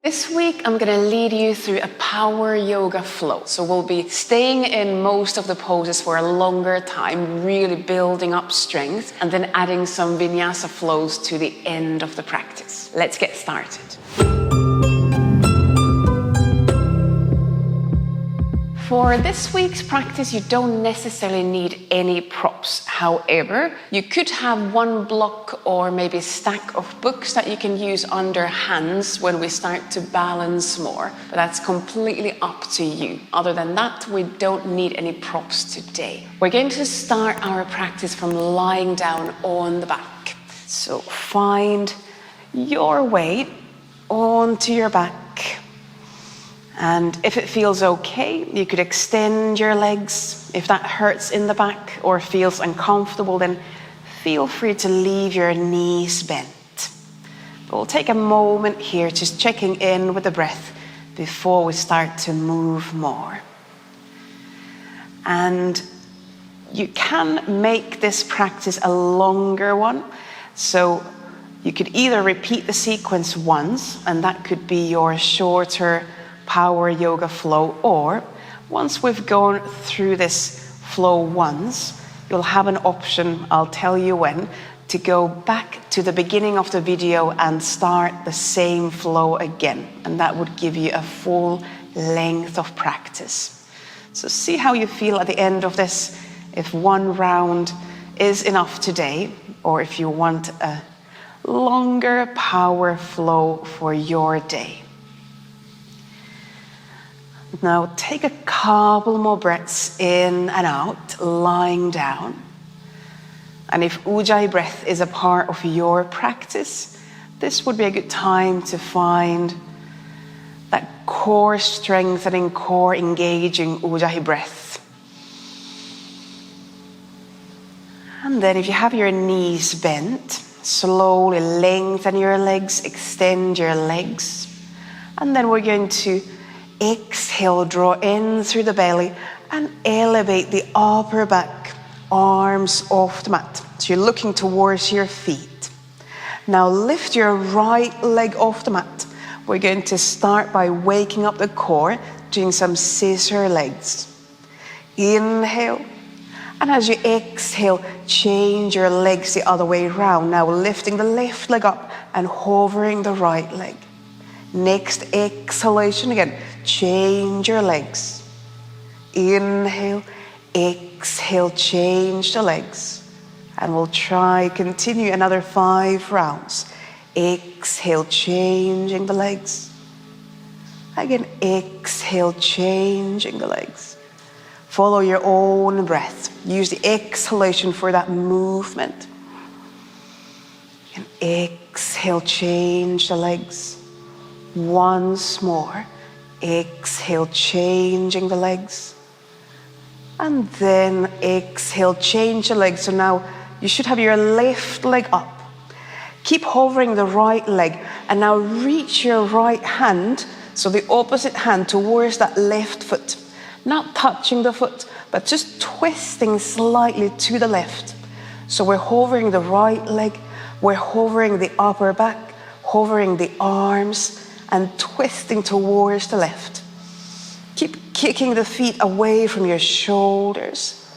This week, I'm going to lead you through a power yoga flow. So we'll be staying in most of the poses for a longer time, really building up strength, and then adding some vinyasa flows to the end of the practice. Let's get started. For this week's practice, you don't necessarily need any props. However, you could have one block or maybe a stack of books that you can use under hands when we start to balance more. But that's completely up to you. Other than that, we don't need any props today. We're going to start our practice from lying down on the back. So find your weight onto your back. And if it feels okay, you could extend your legs. If that hurts in the back or feels uncomfortable, then feel free to leave your knees bent. But we'll take a moment here just checking in with the breath before we start to move more. And you can make this practice a longer one. So you could either repeat the sequence once, and that could be your shorter power yoga flow, or once we've gone through this flow once, you'll have an option, I'll tell you when, to go back to the beginning of the video and start the same flow again, and that would give you a full length of practice. So see how you feel at the end of this, if one round is enough today, or if you want a longer power flow for your day. Now take a couple more breaths in and out, lying down. And if Ujjayi breath is a part of your practice, this would be a good time to find that core strengthening, core engaging Ujjayi breath. And then if you have your knees bent, slowly lengthen your legs, extend your legs. And then we're going to exhale, draw in through the belly and elevate the upper back, arms off the mat. So you're looking towards your feet. Now lift your right leg off the mat. We're going to start by waking up the core, doing some scissor legs. Inhale. And as you exhale, change your legs the other way around. Now lifting the left leg up and hovering the right leg. Next exhalation again, change your legs. Inhale, exhale, change the legs. And we'll continue another 5 rounds. Exhale, changing the legs. Again, exhale, changing the legs. Follow your own breath. Use the exhalation for that movement. And exhale, change the legs. Once more, exhale, changing the legs. And then exhale, change the legs. So now you should have your left leg up. Keep hovering the right leg. And now reach your right hand, so the opposite hand, towards that left foot. Not touching the foot, but just twisting slightly to the left. So we're hovering the right leg, we're hovering the upper back, hovering the arms, and twisting towards the left. Keep kicking the feet away from your shoulders.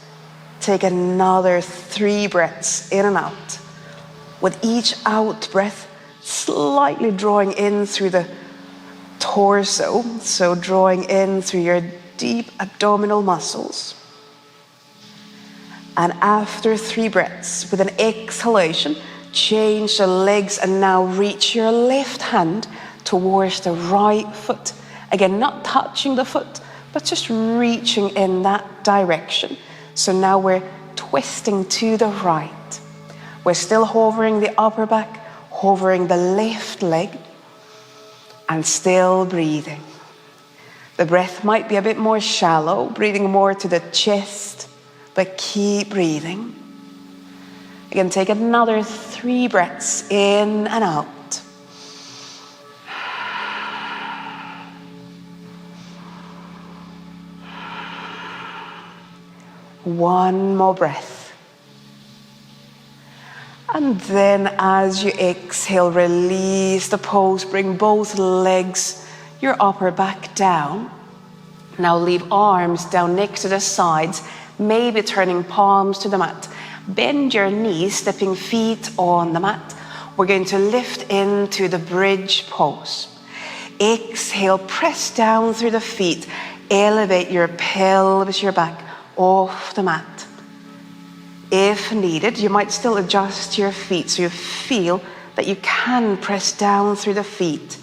Take another 3 breaths in and out. With each out breath, slightly drawing in through the torso, so drawing in through your deep abdominal muscles. And after 3 breaths, with an exhalation, change the legs and now reach your left hand towards the right foot. Again, not touching the foot, but just reaching in that direction. So now we're twisting to the right. We're still hovering the upper back, hovering the left leg, and still breathing. The breath might be a bit more shallow, breathing more to the chest, but keep breathing. Again, take another 3 breaths in and out. One more breath. And then as you exhale, release the pose. Bring both legs, your upper back down. Now leave arms down next to the sides, maybe turning palms to the mat. Bend your knees, stepping feet on the mat. We're going to lift into the bridge pose. Exhale, press down through the feet. Elevate your pelvis, your back off the mat. If needed, you might still adjust your feet so you feel that you can press down through the feet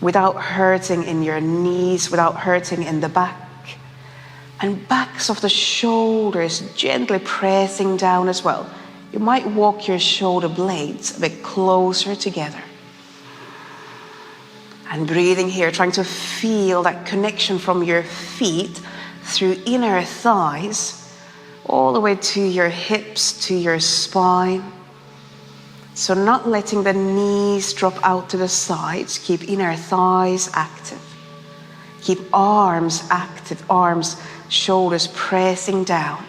without hurting in your knees, without hurting in the back. And backs of the shoulders gently pressing down as well. You might walk your shoulder blades a bit closer together. And breathing here, trying to feel that connection from your feet through inner thighs, all the way to your hips, to your spine. So not letting the knees drop out to the sides. Keep inner thighs active. Keep arms active, arms, shoulders pressing down.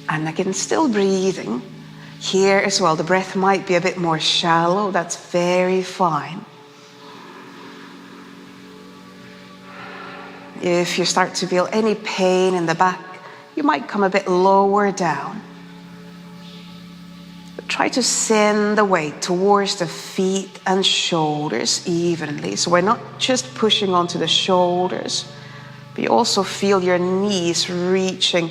And again, still breathing. Here as well, the breath might be a bit more shallow. That's very fine. If you start to feel any pain in the back, you might come a bit lower down. But try to send the weight towards the feet and shoulders evenly. So we're not just pushing onto the shoulders, but you also feel your knees reaching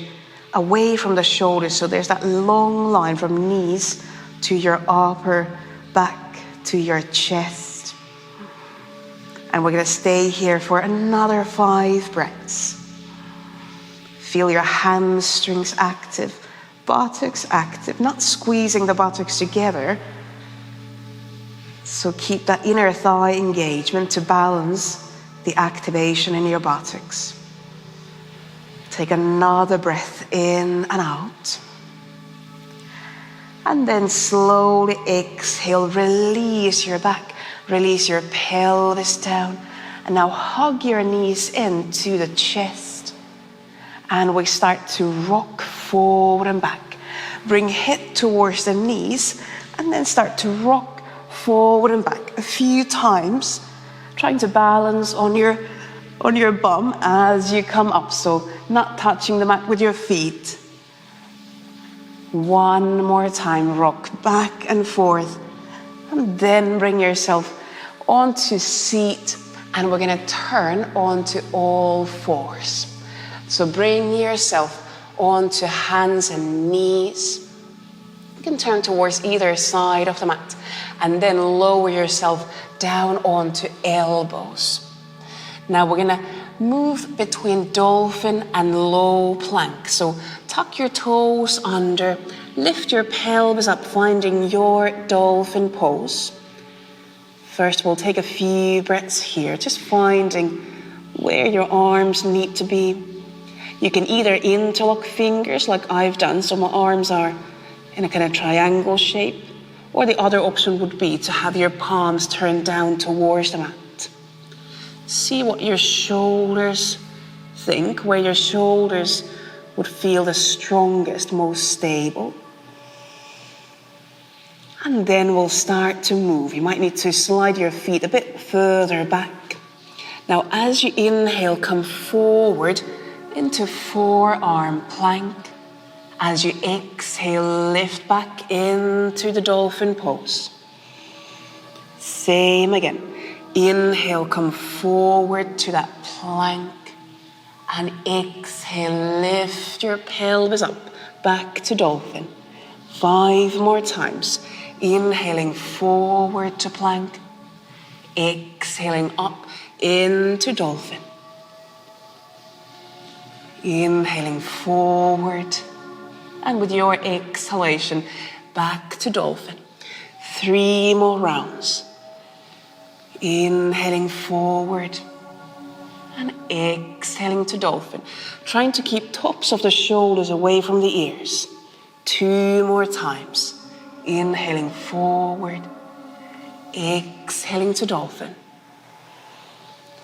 away from the shoulders. So there's that long line from knees to your upper back, to your chest. And we're going to stay here for another 5 breaths. Feel your hamstrings active, buttocks active, not squeezing the buttocks together. So keep that inner thigh engagement to balance the activation in your buttocks. Take another breath in and out. And then slowly exhale, release your back, release your pelvis down. And now hug your knees into the chest. And we start to rock forward and back. Bring head towards the knees and then start to rock forward and back a few times, trying to balance on your bum as you come up. So not touching the mat with your feet. One more time, rock back and forth. And then bring yourself onto seat. And we're going to turn onto all fours. So bring yourself onto hands and knees. You can turn towards either side of the mat. And then lower yourself down onto elbows. Now we're going to move between dolphin and low plank. So tuck your toes under. Lift your pelvis up, finding your dolphin pose. First, we'll take a few breaths here, just finding where your arms need to be. You can either interlock fingers like I've done, so my arms are in a kind of triangle shape, or the other option would be to have your palms turned down towards the mat. See what your shoulders think, where your shoulders would feel the strongest, most stable. And then we'll start to move. You might need to slide your feet a bit further back. Now, as you inhale, come forward into forearm plank. As you exhale, lift back into the dolphin pose. Same again. Inhale, come forward to that plank. And exhale, lift your pelvis up, back to dolphin. 5 more times. Inhaling forward to plank. Exhaling up into dolphin. Inhaling forward. And with your exhalation, back to dolphin. 3 more rounds. Inhaling forward. And exhaling to dolphin. Trying to keep tops of the shoulders away from the ears. 2 more times. Inhaling forward. Exhaling to dolphin.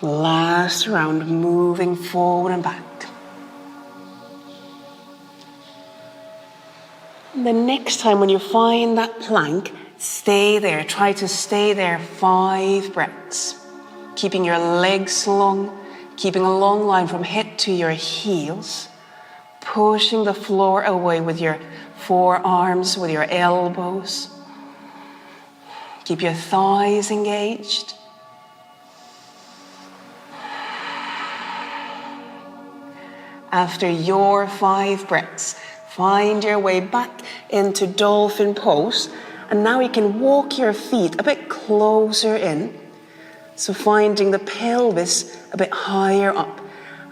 Last round, moving forward and back. The next time when you find that plank, stay there. Try to stay there 5 breaths. Keeping your legs long, keeping a long line from head to your heels. Pushing the floor away with your forearms, with your elbows. Keep your thighs engaged. After your 5 breaths, find your way back into dolphin pose. And now you can walk your feet a bit closer in. So finding the pelvis a bit higher up.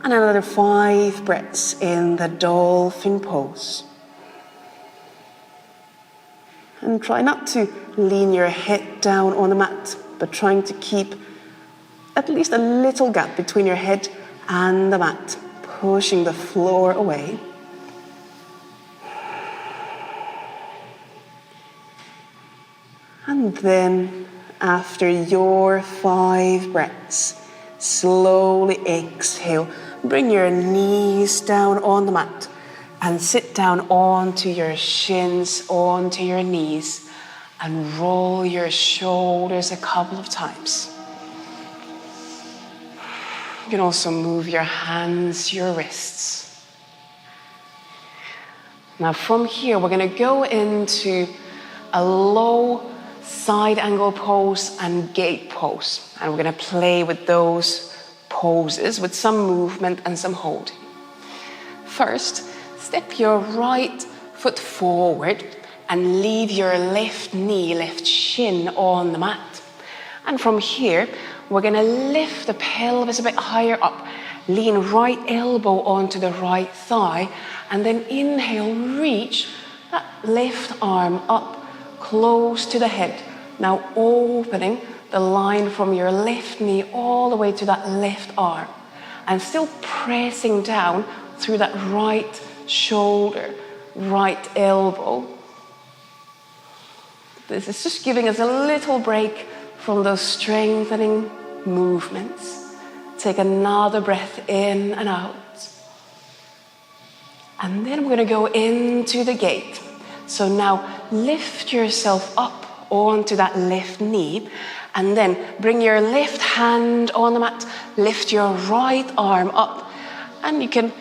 And another 5 breaths in the dolphin pose. And try not to lean your head down on the mat, but trying to keep at least a little gap between your head and the mat, pushing the floor away. And then, after your 5 breaths, slowly exhale. Bring your knees down on the mat and sit down onto your shins, onto your knees, and roll your shoulders a couple of times. You can also move your hands, your wrists. Now from here, we're going to go into a low side angle pose and gate pose. And we're going to play with those poses with some movement and some holding. First, step your right foot forward and leave your left knee, left shin on the mat. And from here, we're going to lift the pelvis a bit higher up. Lean right elbow onto the right thigh. And then inhale, reach that left arm up close to the head. Now opening the line from your left knee all the way to that left arm. And still pressing down through that right shoulder, right elbow. This is just giving us a little break from those strengthening movements. Take another breath in and out. And then we're going to go into the gate. So now lift yourself up onto that left knee. And then bring your left hand on the mat. Lift your right arm up. And you can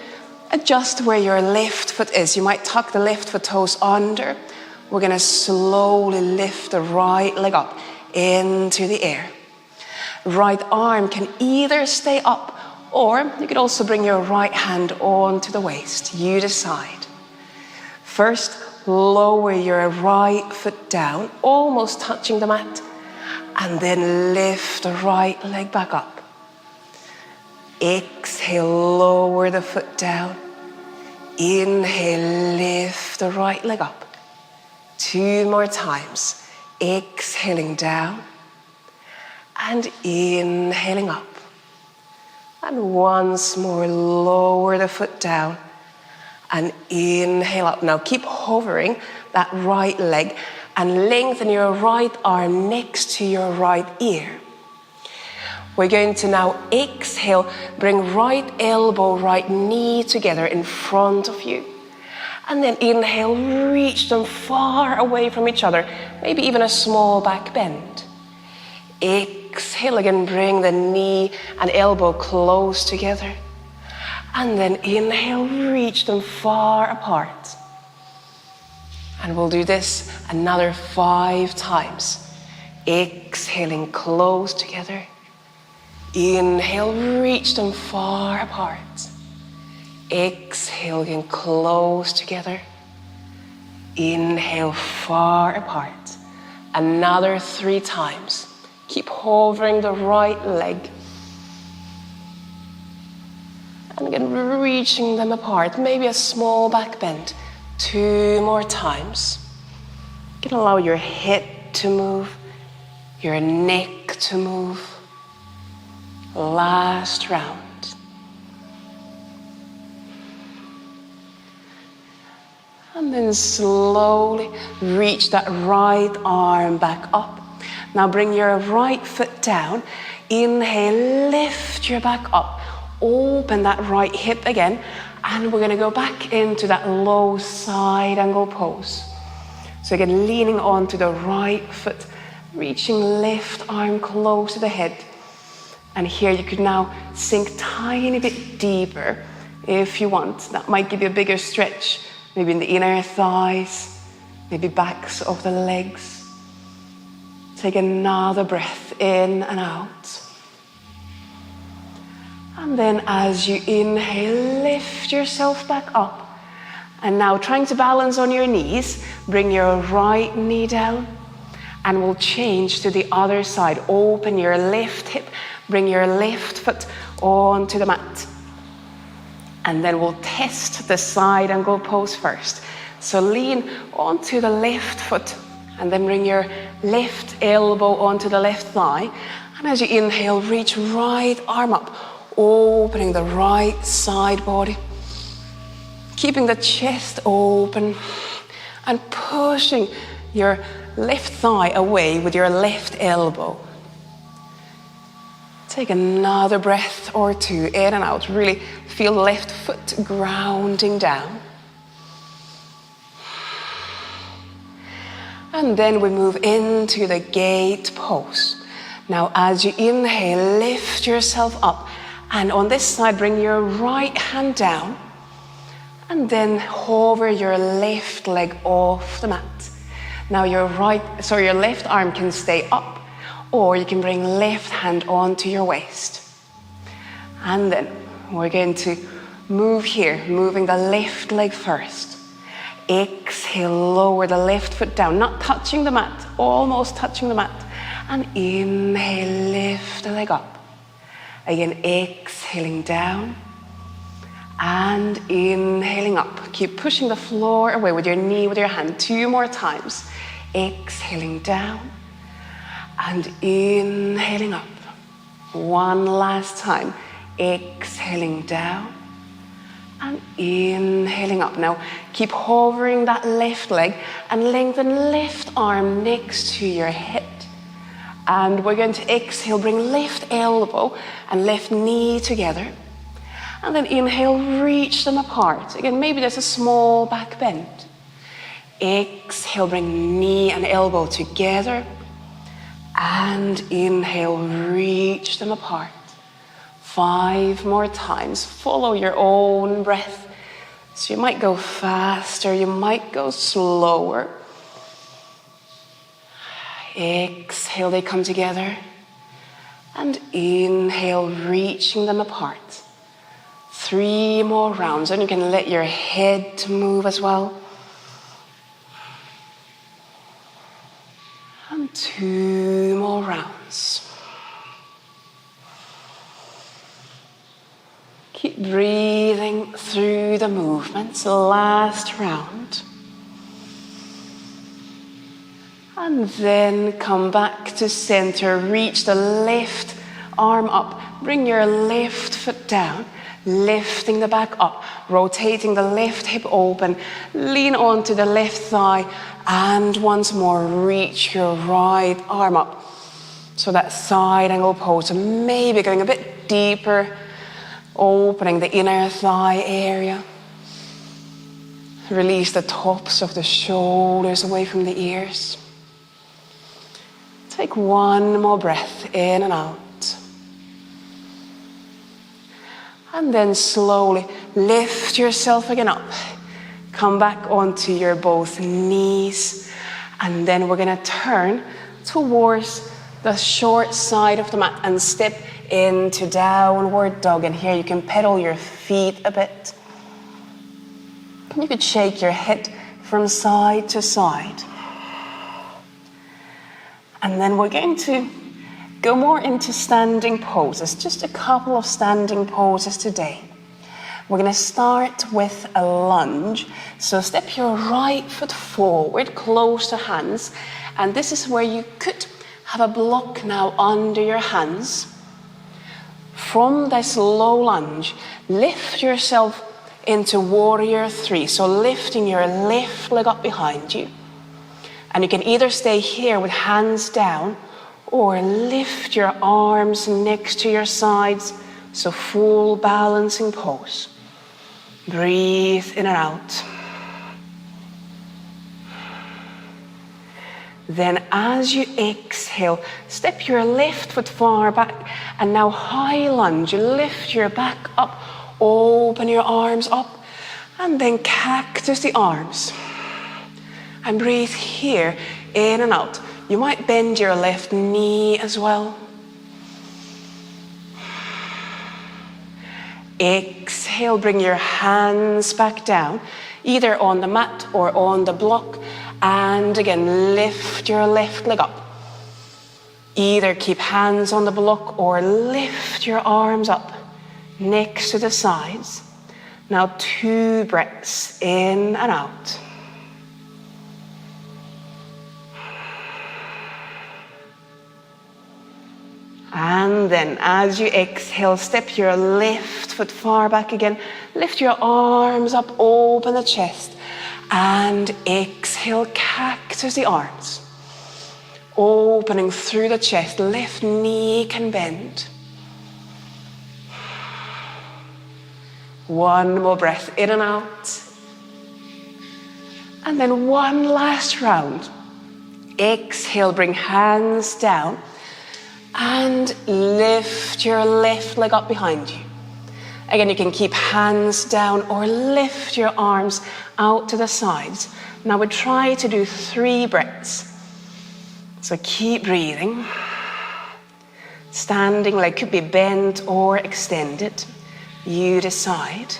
adjust where your left foot is. You might tuck the left foot toes under. We're going to slowly lift the right leg up into the air. Right arm can either stay up, or you could also bring your right hand onto the waist. You decide. First, lower your right foot down, almost touching the mat. And then lift the right leg back up. Exhale, lower the foot down. Inhale, lift the right leg up. 2 more times. Exhaling down. And inhaling up. And once more, lower the foot down. And inhale up. Now keep hovering that right leg. And lengthen your right arm next to your right ear. We're going to now exhale, bring right elbow, right knee together in front of you. And then inhale, reach them far away from each other, maybe even a small back bend. Exhale again, bring the knee and elbow close together. And then inhale, reach them far apart. And we'll do this another 5 times. Exhaling close together. Inhale, reach them far apart. Exhale again, close together. Inhale, far apart. Another 3 times. Keep hovering the right leg. And again, reaching them apart. Maybe a small back bend. 2 more times. You can allow your head to move, your neck to move. Last round. And then slowly reach that right arm back up. Now bring your right foot down. Inhale, lift your back up. Open that right hip again. And we're going to go back into that low side angle pose. So again, leaning onto the right foot, reaching left arm close to the head. And here you could now sink tiny bit deeper if you want. That might give you a bigger stretch, maybe in the inner thighs, maybe backs of the legs. Take another breath in and out. And then as you inhale, lift yourself back up. And now trying to balance on your knees, bring your right knee down. And we'll change to the other side. Open your left hip, bring your left foot onto the mat. And then we'll test the side angle pose first. So lean onto the left foot and then bring your left elbow onto the left thigh. And as you inhale, reach right arm up, opening the right side body. Keeping the chest open and pushing your left thigh away with your left elbow. Take another breath or two in and out. Really feel the left foot grounding down. And then we move into the gate pose. Now as you inhale, lift yourself up. And on this side, bring your right hand down. And then hover your left leg off the mat. Now your left arm can stay up, or you can bring left hand onto your waist. And then we're going to move here, moving the left leg first. Exhale, lower the left foot down, not touching the mat, almost touching the mat. And inhale, lift the leg up. Again, exhaling down. And inhaling up. Keep pushing the floor away with your knee, with your hand. 2 more times. Exhaling down. And inhaling up. 1 last time. Exhaling down. And inhaling up. Now, keep hovering that left leg and lengthen left arm next to your head. And we're going to exhale, bring left elbow and left knee together. And then inhale, reach them apart. Again, maybe there's a small back bend. Exhale, bring knee and elbow together. And inhale, reach them apart. 5 more times. Follow your own breath. So you might go faster, you might go slower. Exhale, they come together. And inhale, reaching them apart. 3 more rounds, and you can let your head move as well. And 2 more rounds. Keep breathing through the movements. Last round. And then come back to center. Reach the left arm up. Bring your left foot down. Lifting the back up, rotating the left hip open, lean onto the left thigh, and once more reach your right arm up. So that side angle pose, so maybe going a bit deeper, opening the inner thigh area. Release the tops of the shoulders away from the ears. Take 1 more breath in and out. And then slowly lift yourself again up. Come back onto your both knees. And then we're going to turn towards the short side of the mat and step into downward dog. And here you can pedal your feet a bit. You could shake your head from side to side. And then we're going to go more into standing poses, just a couple of standing poses today. We're going to start with a lunge. So step your right foot forward, close to hands. And this is where you could have a block now under your hands. From this low lunge, lift yourself into warrior 3. So lifting your left leg up behind you. And you can either stay here with hands down, or lift your arms next to your sides, so full balancing pose. Breathe in and out. Then as you exhale, step your left foot far back and now high lunge. Lift your back up, open your arms up and then cactus the arms. And breathe here, in and out. You might bend your left knee as well. Exhale, bring your hands back down, either on the mat or on the block. And again, lift your left leg up. Either keep hands on the block or lift your arms up next to the sides. Now 2 breaths in and out. And then as you exhale, step your left foot far back again. Lift your arms up, open the chest. And exhale, cactus the arms. Opening through the chest, left knee can bend. One more breath in and out. And then one last round. Exhale, bring hands down. And lift your left leg up behind you. Again, you can keep hands down or lift your arms out to the sides. Now we try to do 3 breaths. So keep breathing. Standing leg could be bent or extended. You decide.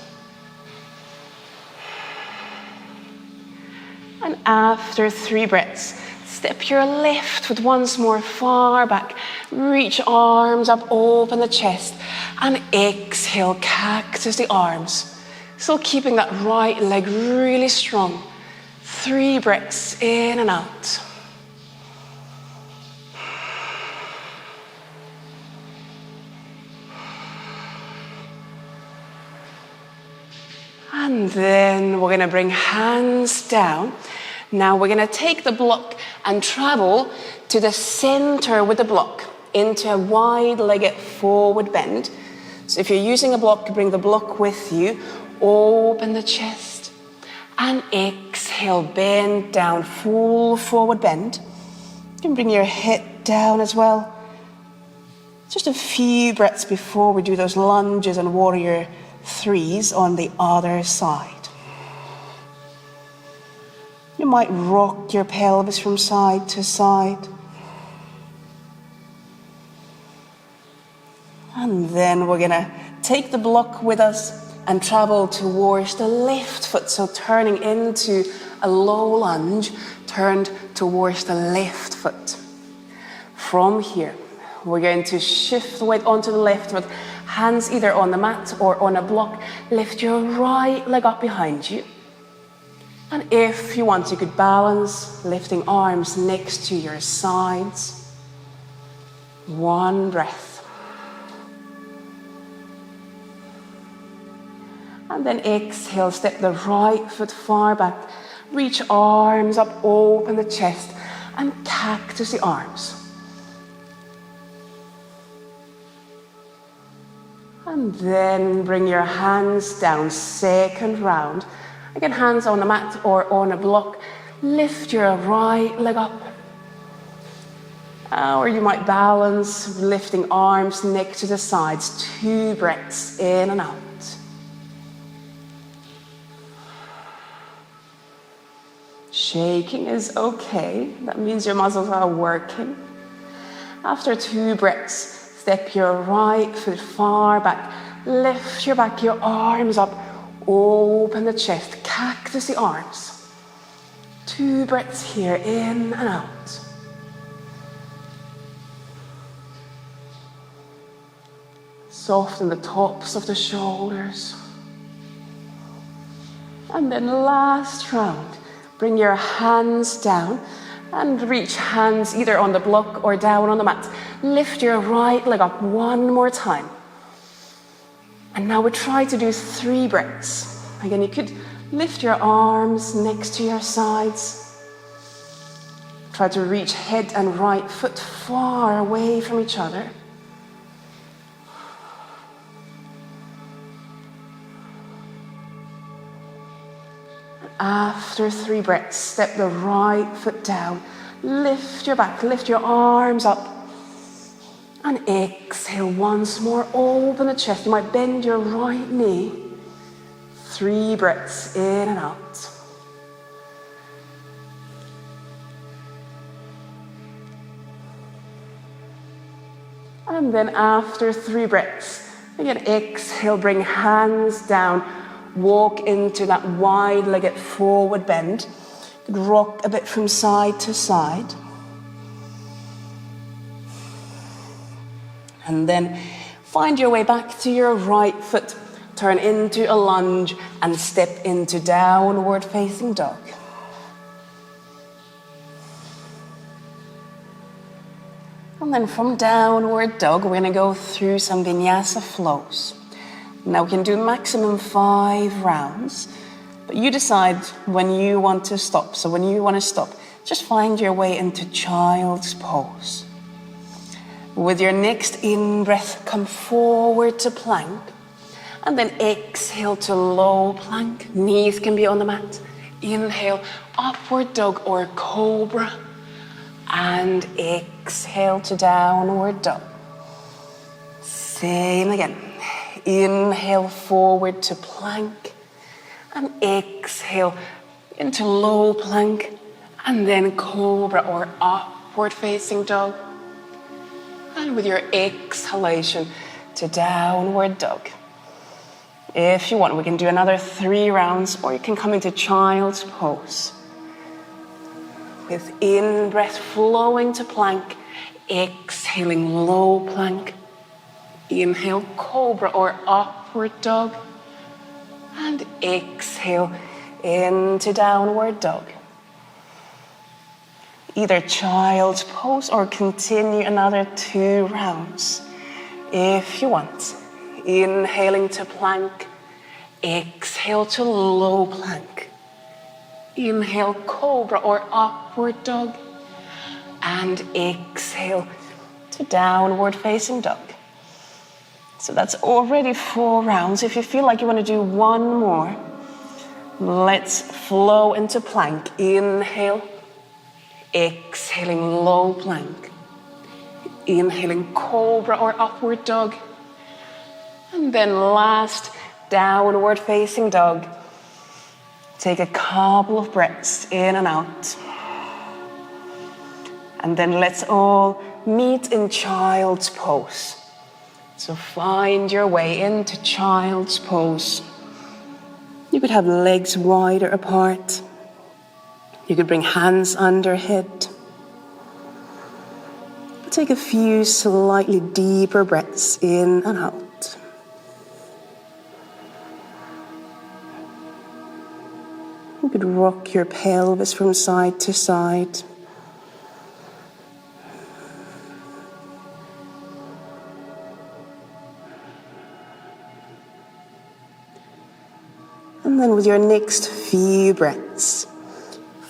And after 3 breaths, step your left foot once more far back. Reach arms up, open the chest. And exhale, cactus the arms. Still keeping that right leg really strong. 3 breaths in and out. And then we're going to bring hands down. Now we're going to take the block and travel to the center with the block into a wide-legged forward bend. So if you're using a block, bring the block with you. Open the chest and exhale, bend down, full forward bend. You can bring your head down as well. Just a few breaths before we do those lunges and warrior 3s on the other side. You might rock your pelvis from side to side. And then we're gonna take the block with us and travel towards the left foot. So turning into a low lunge, turned towards the left foot. From here, we're going to shift the weight onto the left foot. Hands either on the mat or on a block. Lift your right leg up behind you. And if you want, you could balance, lifting arms next to your sides. 1 breath. And then exhale, step the right foot far back. Reach arms up, open the chest, and cactus the arms. And then bring your hands down, 2nd round. Again, hands on a mat or on a block. Lift your right leg up. Or you might balance, lifting arms next to the sides. 2 breaths in and out. Shaking is okay. That means your muscles are working. After 2 breaths, step your right foot far back. Lift your back, your arms up. Open the chest, cactus the arms. 2 breaths here, in and out. Soften the tops of the shoulders. And then last round, bring your hands down and reach hands either on the block or down on the mat. Lift your right leg up 1 more time. And now we try to do 3 breaths. Again, you could lift your arms next to your sides. Try to reach head and right foot far away from each other. After 3 breaths, step the right foot down. Lift your back, lift your arms up. And exhale once more, open the chest. You might bend your right knee. 3 breaths in and out. And then after 3 breaths, again, exhale, bring hands down. Walk into that wide-legged forward bend. Rock a bit from side to side. And then find your way back to your right foot. Turn into a lunge and step into downward facing dog. And then from downward dog, we're going to go through some vinyasa flows. Now we can do maximum 5 rounds, but you decide when you want to stop. So when you want to stop, just find your way into child's pose. With your next in-breath, come forward to plank. And then exhale to low plank. Knees can be on the mat. Inhale, upward dog or cobra. And exhale to downward dog. Same again. Inhale forward to plank. And exhale into low plank. And then cobra or upward facing dog. And with your exhalation to downward dog. If you want, we can do another 3 rounds, or you can come into child's pose. With in-breath flowing to plank, exhaling low plank. Inhale, cobra or upward dog. And exhale into downward dog. Either child's pose or continue another 2 rounds if you want. Inhaling to plank, exhale to low plank. Inhale, cobra or upward dog. And exhale to downward facing dog. So that's already 4 rounds. If you feel like you want to do 1 more, let's flow into plank. Inhale. Exhaling low plank. Inhaling cobra or upward dog. And then last, downward facing dog. Take a couple of breaths in and out. And then let's all meet in child's pose. So find your way into child's pose. You could have legs wider apart. You could bring hands under head. Take a few slightly deeper breaths in and out. You could rock your pelvis from side to side. And then with your next few breaths,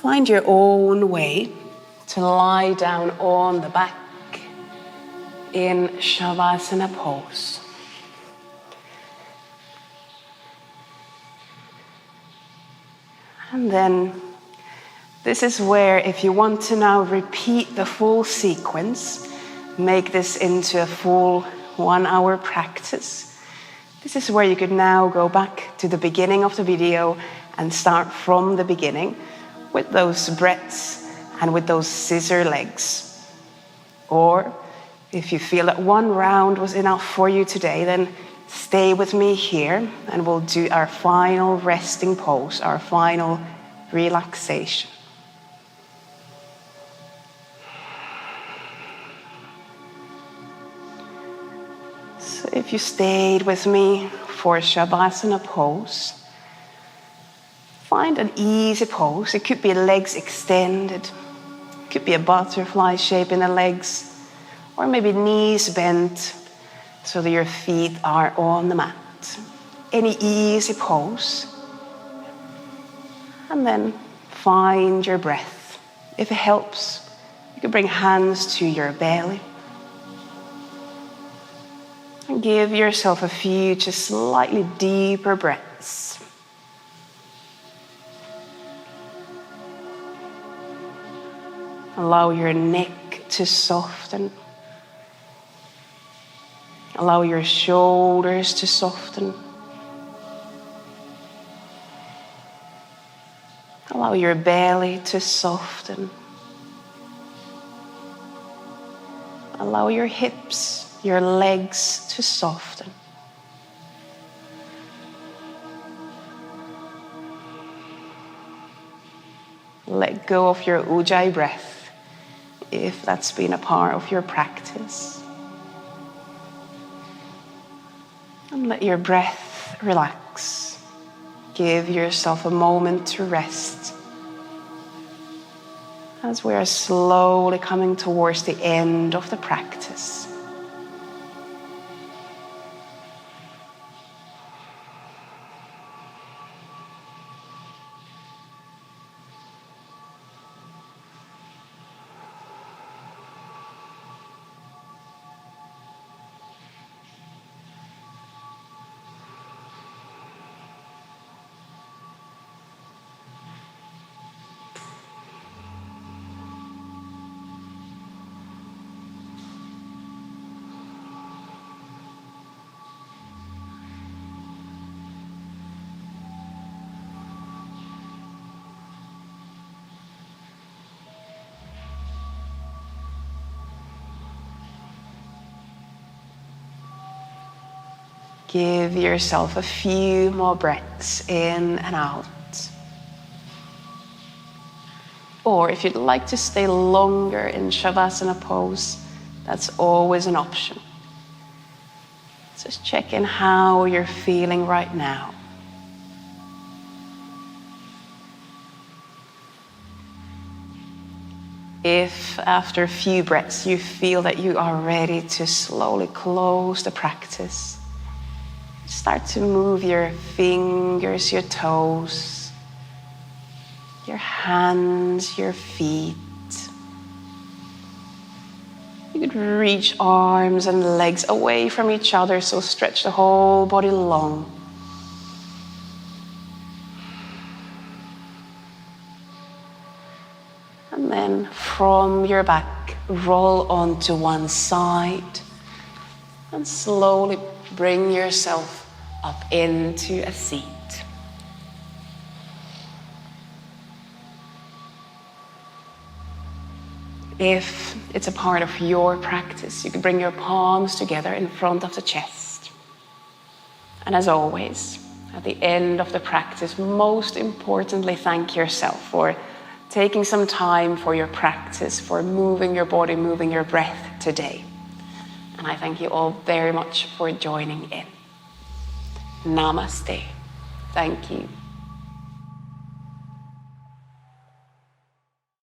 find your own way to lie down on the back in Shavasana pose. And then this is where, if you want to now repeat the full sequence, make this into a full 1-hour practice. This is where you could now go back to the beginning of the video and start from the beginning with those breaths and with those scissor legs. Or if you feel that 1 round was enough for you today, then stay with me here and we'll do our final resting pose, our final relaxation. So if you stayed with me for Shavasana pose, find an easy pose. It could be legs extended, it could be a butterfly shape in the legs, or maybe knees bent so that your feet are on the mat. Any easy pose. And then find your breath. If it helps, you can bring hands to your belly. And give yourself a few just slightly deeper breaths. Allow your neck to soften. Allow your shoulders to soften. Allow your belly to soften. Allow your hips, your legs to soften. Let go of your ujjayi breath, if that's been a part of your practice. And let your breath relax. Give yourself a moment to rest as we are slowly coming towards the end of the practice. Give yourself a few more breaths in and out. Or if you'd like to stay longer in Shavasana pose, that's always an option. Just check in how you're feeling right now. If after a few breaths you feel that you are ready to slowly close the practice, start to move your fingers, your toes, your hands, your feet. You could reach arms and legs away from each other, so stretch the whole body long. And then from your back, roll onto one side and slowly bring yourself up into a seat. If it's a part of your practice, you can bring your palms together in front of the chest. And as always, at the end of the practice, most importantly, thank yourself for taking some time for your practice, for moving your body, moving your breath today. And I thank you all very much for joining in. Namaste. Thank you.